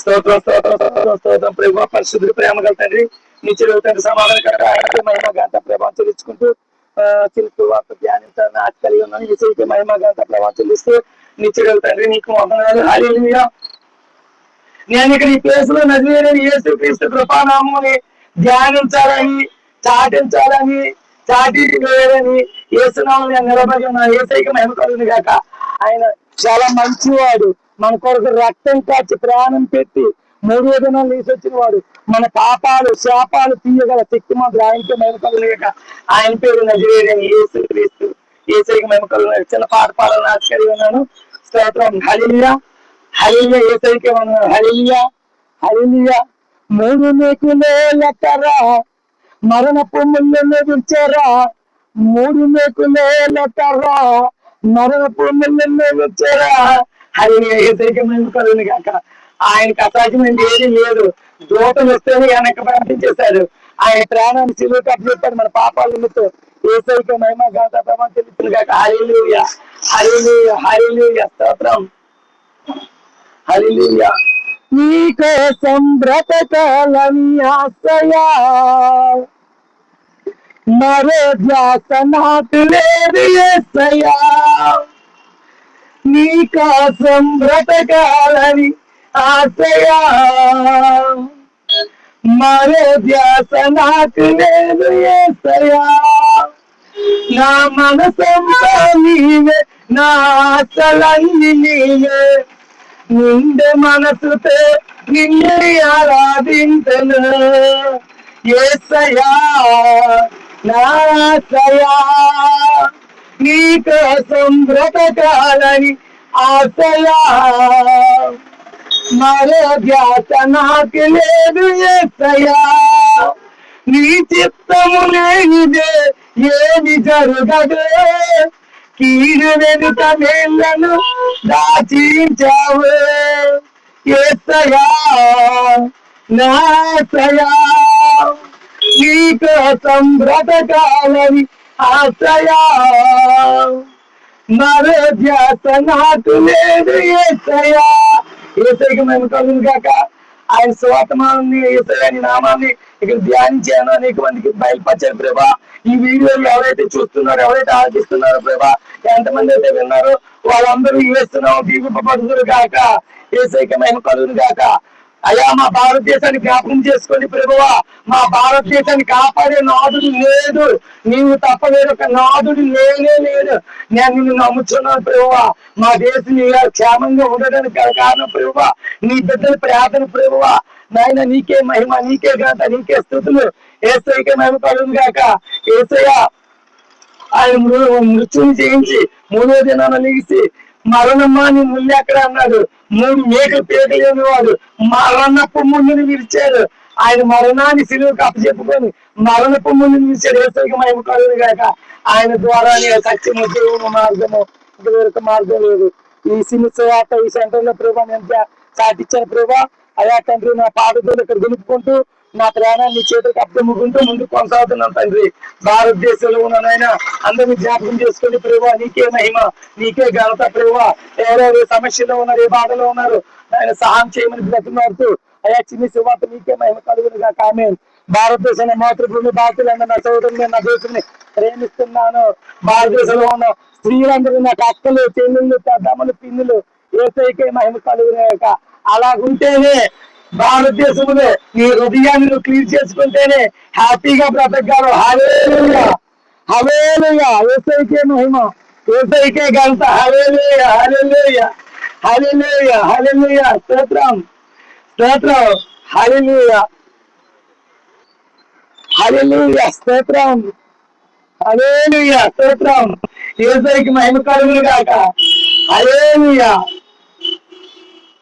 స్తోత్రం స్తోత్రం స్తోత్రం స్తోత్రం ప్రభు పరిశుద్ధుడు ప్రేమ గల తండ్రి నిత్యుడు తండ్రి సమాధానకరంగా ఆయనకి మహిమ గంట ప్రభావం చెల్లించుకుంటూ చిలుపు వార్త ధ్యానించాలని ఆశ కలిగి ఉన్నాను. విషయకి మహిమ గంట ప్రభావం చెల్లిస్తూ నిత్యుడు తండ్రి నీకు వందనాలు. హల్లెలూయా. నేను ఇక్కడ ఈ ప్లేస్ లో నజరేయుడైన యేసుక్రీస్తు కృపానామముని ధ్యానించాలని చాటించాలని చాటి వేయాలని యేసునామమున నేను నిలబడి ఉన్న యేసయ్యకి మహిమ కలుగును గాక. ఆయన చాలా మంచివాడు, మన కొరకు రక్తం కాచి ప్రాణం పెట్టి 3వ దినాలు తీసుకొచ్చిన వాడు, మన పాపాలు శాపాలు తీయగల శక్తి మంత్రులు. ఆయనకి మహిమ కలుగును గాక. ఆయన పేరు నజరేయుడైన యేసుక్రీస్తు. యేసయ్యకి మహిమ కలుగును గాక. చిన్న పాట పాడాలని ఆశ కలిగి ఉన్నాను. స్తోత్రం. హల్లెలూయా హల్లెలూయా. యేసయ్యకి వందనాలు. హల్లెలూయా హల్లెలూయా. 3 మేకులే లెక్కరా మరణపు ముళ్ళను విడిచారా, 3 మేకులే లెక్కరా మరణపు ముళ్ళను విడిచారా. హల్లెలూయా. యేసయ్యకి మహిమ కలుగును గాక. ఆయనకు అసాధ్యమైంది ఏది లేదు. దూతలు వస్తేనే వెనక్కి ప్రార్థించేశాడు. ఆయన ప్రాణాన్ని సిలువకు అప్పచెప్పాడు మన పాపాల నిమిత్తం. యేసయ్యకి మహిమ ఘనత ప్రభావం చెల్లించును గాక. హల్లెలూయా హల్లెలూయా హల్లెలూయా. స్తోత్రం. హల్లెలూయా. నీకోసం బ్రతకాలని ఆశయా, మరో ధ్యాస నాకు లేదు యేసయ్యా. నీకోసం బ్రతకాలని ఆశయా, మరో ధ్యాస నాకు లేదు యేసయ్యా. నా మనసంతా నీవే, నా ఆశలన్నీ నీవే, నిండు మనసుతో నిన్ను ఆరాధించను యేసయ్యా. నా ఆశయా, నీకోసం బ్రతకాలని ఆశయా, మరో ధ్యాస నాకు లేదు యేసయ్యా. నీ చిత్తము లేనిదే ఏమి జరగదు, కీడు వెనుక మేళ్లను దాచించావు యేసయ్యా. నా ఆశయా, నీకోసం బ్రతకాలని ఆశయా, మరో ధ్యాస నాకు లేదు యేసయ్యా. యేసయ్యకి మేము కలుగును గాక. ఆయన స్వాతమాన్ని యేసయ్య నామాన్ని ఇక్కడ ధ్యానించాను, అనేక మందికి బయలుపరిచారు ప్రభా. ఈ వీడియోలు ఎవరైతే చూస్తున్నారో, ఎవరైతే ఆలోచిస్తున్నారో ప్రభా, ఎంతమంది అయితే విన్నారో వాళ్ళందరూ వేస్తున్నాం దీవింపబడుదురు గాక. యేసయ్యకి మహిమ కలుగును గాక. అయ్యా, మా భారతదేశాన్ని జ్ఞాపకం చేసుకోండి ప్రభువా. మా భారతదేశాన్ని కాపాడే నాదుడు లేదు, నీవు తప్ప వేరొక నాదుడు లేనే లేదు. నేను నిన్ను నమ్ముచున్నాను ప్రభువా. మా దేశం క్షేమంగా ఉండడానికి కారణం ప్రభువా నీ బిడ్డల ప్రార్థన ప్రభువా. నాయన నీకే మహిమ, నీకే ఘనత, నీకే స్తుతులు. యేసయ్యకి మహిమ కలుగును గాక. యేసయ్య ఆయన మృత్యుని జయించి 3వ దినాన లెగిసి మరణమ్మా నీ ముళ్ళు ఎక్కడ అన్నాడు. 3 మేకలు పేకలేని వాడు మరణపు ముళ్ళుని విరిచాడు. ఆయన మరణాన్ని సిలువకు అప్పచెప్పుకొని మరణపు ముళ్ళుని విరిచాడు. యేసయ్యకి మహిమ కలుగును గాక. ఆయన ద్వారానే సత్యము, దేవుని మార్గము, వేరొక మార్గం లేదు. ఈ సినిమాత ఈ సెంటర్ లో ప్రభా నేను సాటిచ్చాను ప్రభా. అయా తండ్రి, నా పాదతులు ఇక్కడ గెలుపుకుంటూ నా ప్రాణాన్ని చేతులకు అప్పముకుంటూ ముందుకు కొనసాగుతున్నాను తండ్రి. భారతదేశంలో ఉన్నానైనా అందరినీ జ్ఞాపకం చేసుకోండి ప్రభా. నీకే మహిమ, నీకే ఘనత ప్రభా. ఎవరెవరు సమస్యలో ఉన్నారు, ఏ బాధలో ఉన్నారు, ఆయన సహాయం చేయమని బ్రతిమాడుతూ అయా చిన్ని శివాత నీకే మహిమ కలుగును గాక. ఆమేన్. భారతదేశంలో మాతృభూమి బాధ్యులందరూ నా సోదరుని, నా దేశాన్ని ప్రేమిస్తున్నాను. భారతదేశంలో ఉన్న స్త్రీలందరూ నాకు అక్కలు, చెల్లెళ్ళు, పెద్దమ్మలు, పిన్నులు, యేసయ్యకే మహిమ కలుగును గాక. అలాగుంటేనే భారతదేశంలో నీ హృదయాన్ని నువ్వు క్లీన్ చేసుకుంటేనే హ్యాపీగా బ్రతకగలవు. హల్లెలూయా హల్లెలూయా. యేసయ్యకే మహిమ, యేసయ్యకే ఘనత. హల్లెలూయా హల్లెలూయా హల్లెలూయా హల్లెలూయా. స్తోత్రం స్తోత్రం. హల్లెలూయా హల్లెలూయా. స్తోత్రం. హల్లెలూయా స్తోత్రం. యేసయ్యకి మహిమ కలుగును గాక. హల్లెలూయా.